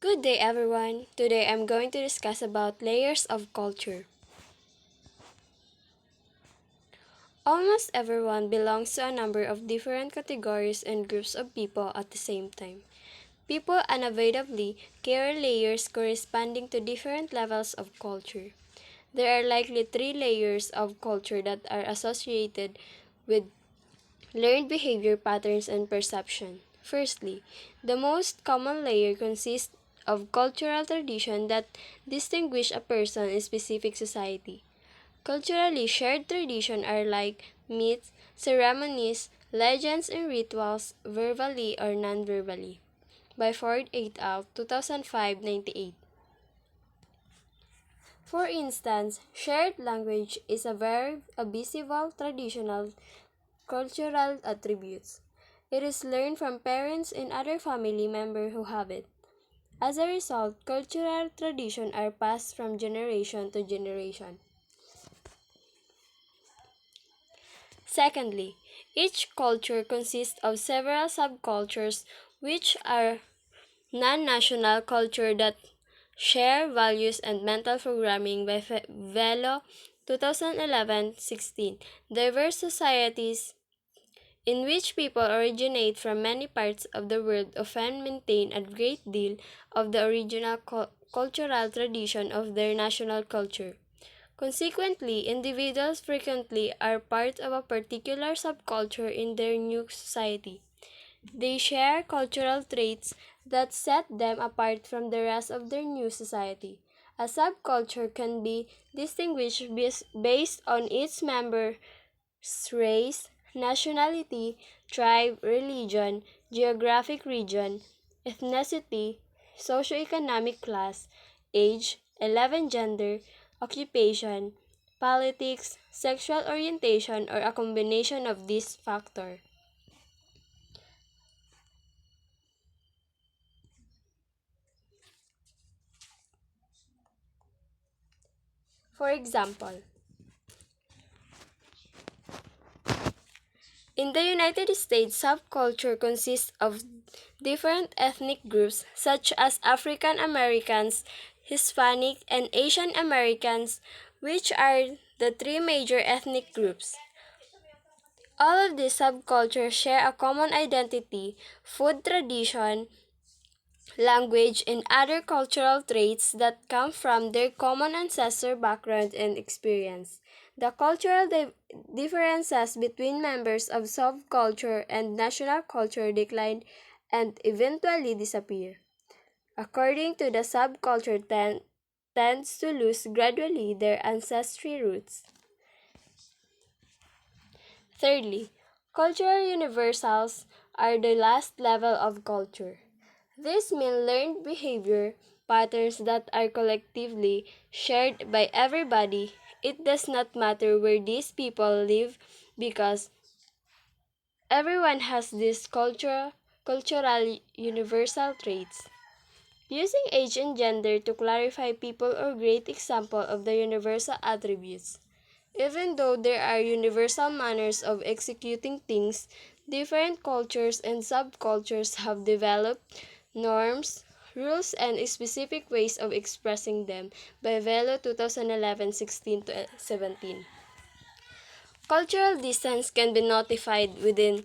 Good day everyone. Today I'm going to discuss about layers of culture. Almost everyone belongs to a number of different categories and groups of people at the same time. People unavoidably carry layers corresponding to different levels of culture. There are likely three layers of culture that are associated with learned behavior patterns and perception. Firstly, the most common layer consists of cultural tradition that distinguish a person in a specific society. Culturally shared traditions are like myths, ceremonies, legends, and rituals, verbally or non-verbally. By Ford et al., 2005, 98. For instance, shared language is a visible traditional cultural attributes. It is learned from parents and other family members who have it. As a result, cultural traditions are passed from generation to generation. Secondly, each culture consists of several subcultures which are non-national culture that share values and mental programming by Velo 2011-16. Diverse societies in which people originate from many parts of the world often maintain a great deal of the original cultural tradition of their national culture. Consequently, individuals frequently are part of a particular subculture in their new society. They share cultural traits that set them apart from the rest of their new society. A subculture can be distinguished based on its members' race, nationality, tribe, religion, geographic region, ethnicity, socioeconomic class, age, 11 gender, occupation, politics, sexual orientation, or a combination of these factors. For example, in the United States, subculture consists of different ethnic groups such as African Americans, Hispanic, and Asian Americans, which are the three major ethnic groups. All of these subcultures share a common identity, food tradition, language, and other cultural traits that come from their common ancestor background and experience. The cultural differences between members of subculture and national culture decline and eventually disappear. According to the subculture tends to lose gradually their ancestry roots. Thirdly, cultural universals are the last level of culture. These mean learned behavior patterns that are collectively shared by everybody. It does not matter where these people live because everyone has these cultural universal traits. Using age and gender to clarify people are great example of the universal attributes. Even though there are universal manners of executing things, different cultures and subcultures have developed norms, rules, and specific ways of expressing them by Velo 2011-16 to 17. Cultural distance can be notified within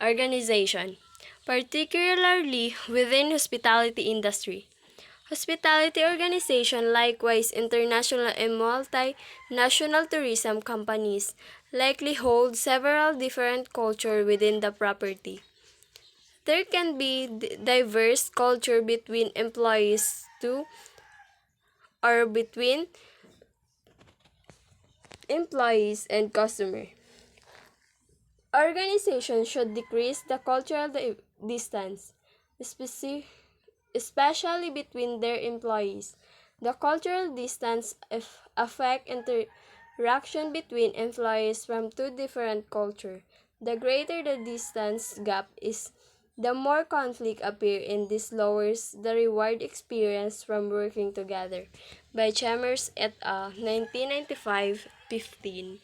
organization, particularly within hospitality industry. Hospitality organization, likewise international and multinational tourism companies, likely hold several different culture within the property. There can be diverse culture between employees too, or between employees and customer. Organizations should decrease the cultural distance, especially between their employees. The cultural distance affect interaction between employees from two different cultures. The greater the distance gap is, the more conflict appear, and this lowers the reward experience from working together. By Chambers et al., 1995-15.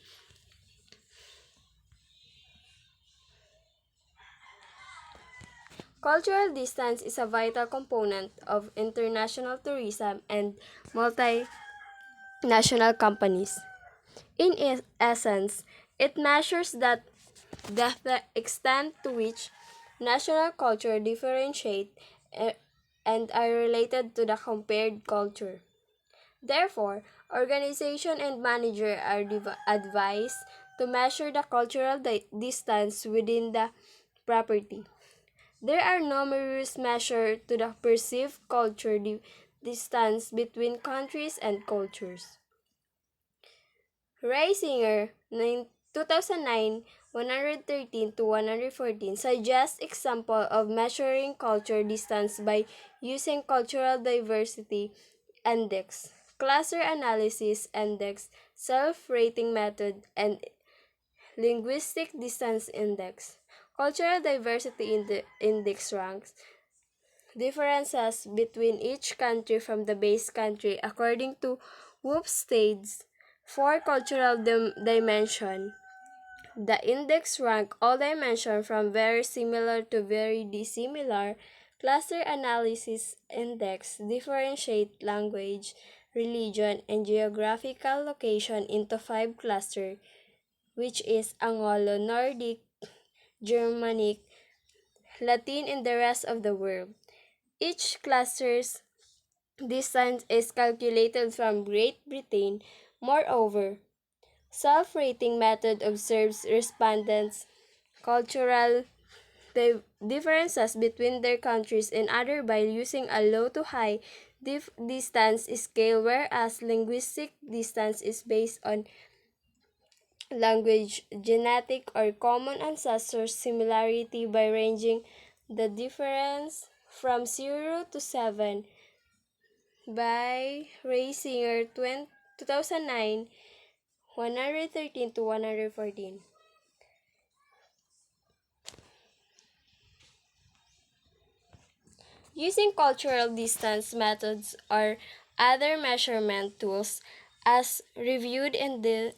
Cultural distance is a vital component of international tourism and multinational companies. In essence, it measures the extent to which national culture differentiate and are related to the compared culture. Therefore, organization and manager are advised to measure the cultural distance within the property. There are numerous measures to the perceived culture distance between countries and cultures. Reisinger, 2009, 113 to 114 suggests example of measuring culture distance by using cultural diversity index, cluster analysis index, self-rating method, and linguistic distance index. Cultural diversity index ranks differences between each country from the base country according to Whoopstad's four cultural dimension. The index rank all dimensions from very similar to very dissimilar. Cluster analysis index differentiate language, religion, and geographical location into five clusters, which is Anglo, Nordic, Germanic, Latin, and the rest of the world. Each cluster's distance is calculated from Great Britain. Moreover, self-rating method observes respondents' cultural differences between their countries and other by using a low to high distance scale, whereas linguistic distance is based on language, genetic, or common ancestor similarity by ranging the difference from 0 to 7 by Reisinger 2009, 113 to 114. Using cultural distance methods or other measurement tools as reviewed in the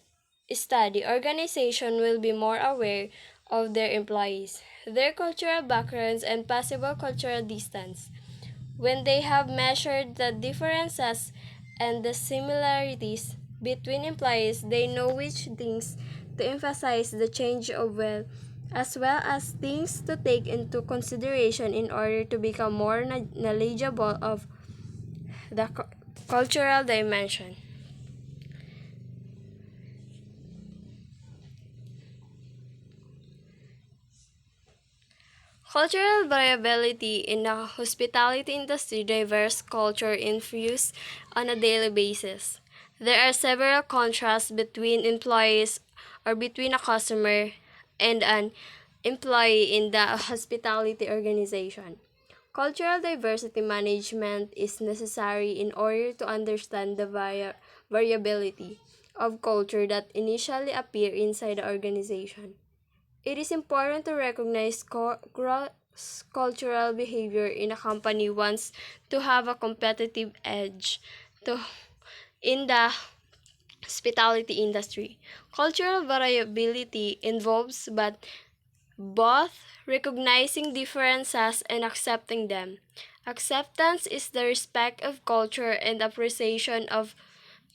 study, organization will be more aware of their employees, their cultural backgrounds, and possible cultural distance. When they have measured the differences and the similarities between employees, they know which things to emphasize the change of as well as things to take into consideration in order to become more knowledgeable of the cultural dimension. Cultural variability in the hospitality industry diverse culture infused on a daily basis. There are several contrasts between employees or between a customer and an employee in the hospitality organization. Cultural diversity management is necessary in order to understand the variability of culture that initially appear inside the organization. It is important to recognize cross-cultural behavior in a company wants to have a competitive edge to, in the hospitality industry. Cultural variability involves both recognizing differences and accepting them. Acceptance is the respect of culture and appreciation of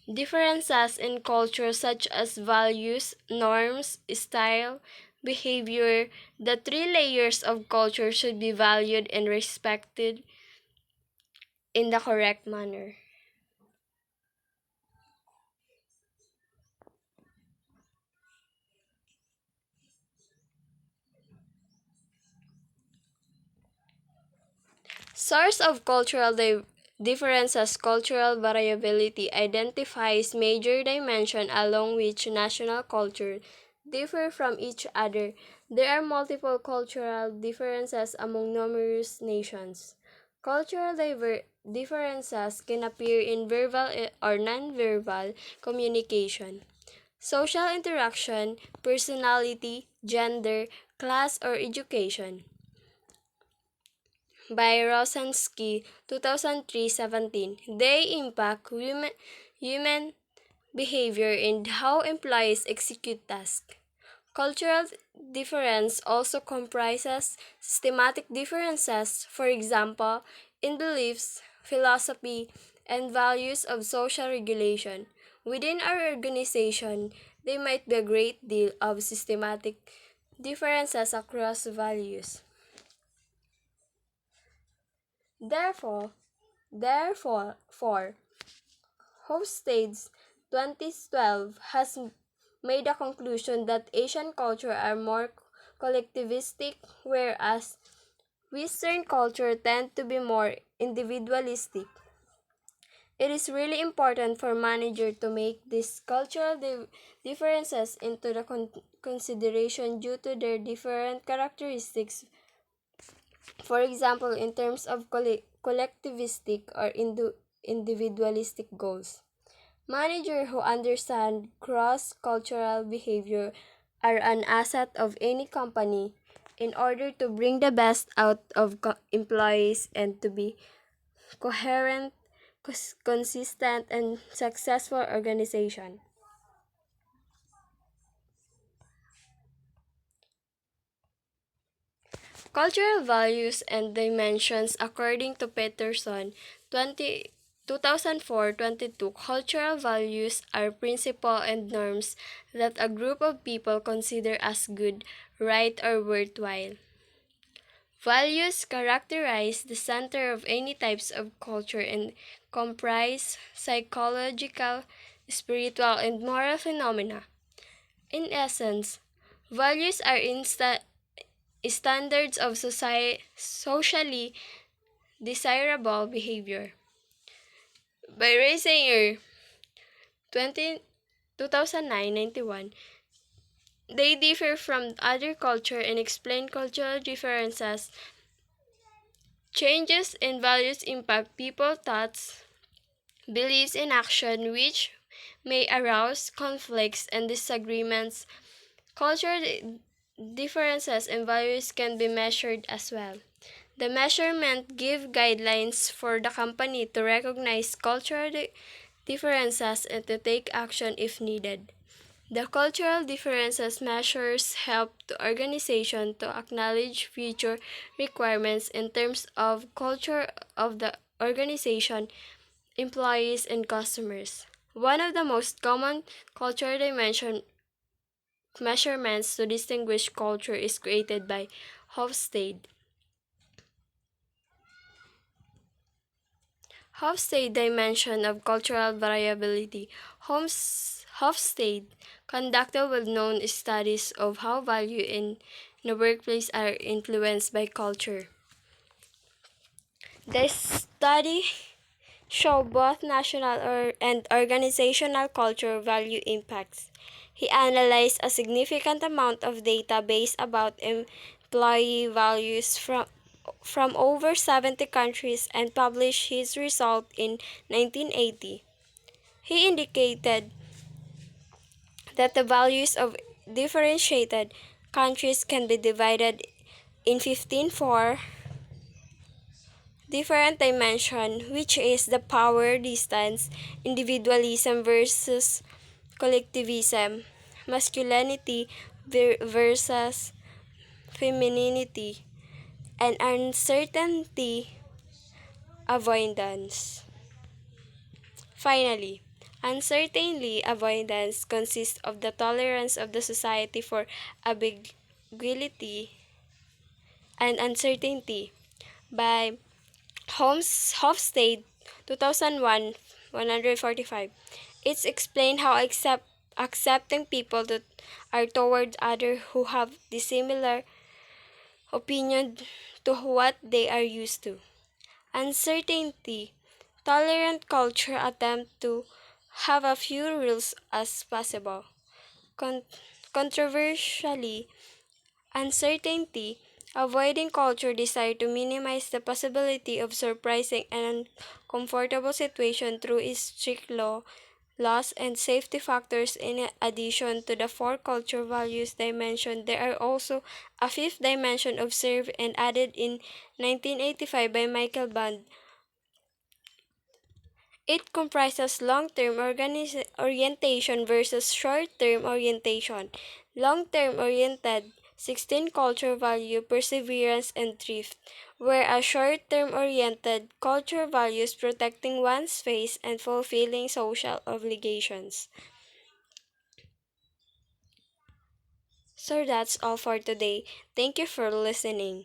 differences in culture such as values, norms, style, behavior. The three layers of culture should be valued and respected in the correct manner. Source of cultural differences. Cultural variability identifies major dimensions along which national culture differ from each other. There are multiple cultural differences among numerous nations. Cultural differences can appear in verbal or nonverbal communication, social interaction, personality, gender, class, or education. By Rosansky, 2003-17. They impact human behavior and how employees execute tasks. Cultural difference also comprises systematic differences, for example, in beliefs, philosophy, and values of social regulation. Within our organization, there might be a great deal of systematic differences across values. Therefore, for Hofstede's 2012 has made a conclusion that Asian culture are more collectivistic, whereas Western culture tend to be more individualistic. It is really important for manager to make these cultural differences into the consideration due to their different characteristics. For example, in terms of collectivistic or individualistic goals. Managers who understand cross-cultural behavior are an asset of any company in order to bring the best out of employees and to be coherent, consistent, and successful organization. Cultural values and dimensions according to Peterson 2004-22, cultural values are principles and norms that a group of people consider as good, right, or worthwhile. Values characterize the center of any types of culture and comprise psychological, spiritual, and moral phenomena. In essence, values are standards of socially desirable behavior. By Reisinger, 2009-91, they differ from other culture and explain cultural differences. Changes in values impact people's thoughts, beliefs, and action, which may arouse conflicts and disagreements. Cultural differences in values can be measured as well. The measurement give guidelines for the company to recognize cultural differences and to take action if needed. The cultural differences measures help the organization to acknowledge future requirements in terms of culture of the organization, employees, and customers. One of the most common cultural dimension measurements to distinguish culture is created by Hofstede. Hofstede dimension of cultural variability. Hofstede conducted well-known studies of how value in the workplace are influenced by culture. The study show both national and organizational culture value impacts. He analyzed a significant amount of data based about employee values from over 70 countries and published his result in 1980. He indicated that the values of differentiated countries can be divided in 15 for different dimension, which is the power distance, individualism versus collectivism, masculinity versus femininity, and uncertainty avoidance. Finally, uncertainty avoidance consists of the tolerance of the society for ambiguity and uncertainty. By Hofstede, 2001, 145. It's explained how accepting people that are toward others who have dissimilar opinion to what they are used to. Uncertainty. Tolerant culture attempt to have a few rules as possible. Con- Controversially, uncertainty. Avoiding culture desire to minimize the possibility of surprising and uncomfortable situation through its strict laws and safety factors. In addition to the four culture values dimension, there are also a fifth dimension observed and added in 1985 by Michael Band. It comprises long-term orientation versus short-term orientation. Long-term oriented 16 culture value perseverance and thrift, whereas short-term oriented culture values protecting one's face and fulfilling social obligations. So that's all for today. Thank you for listening.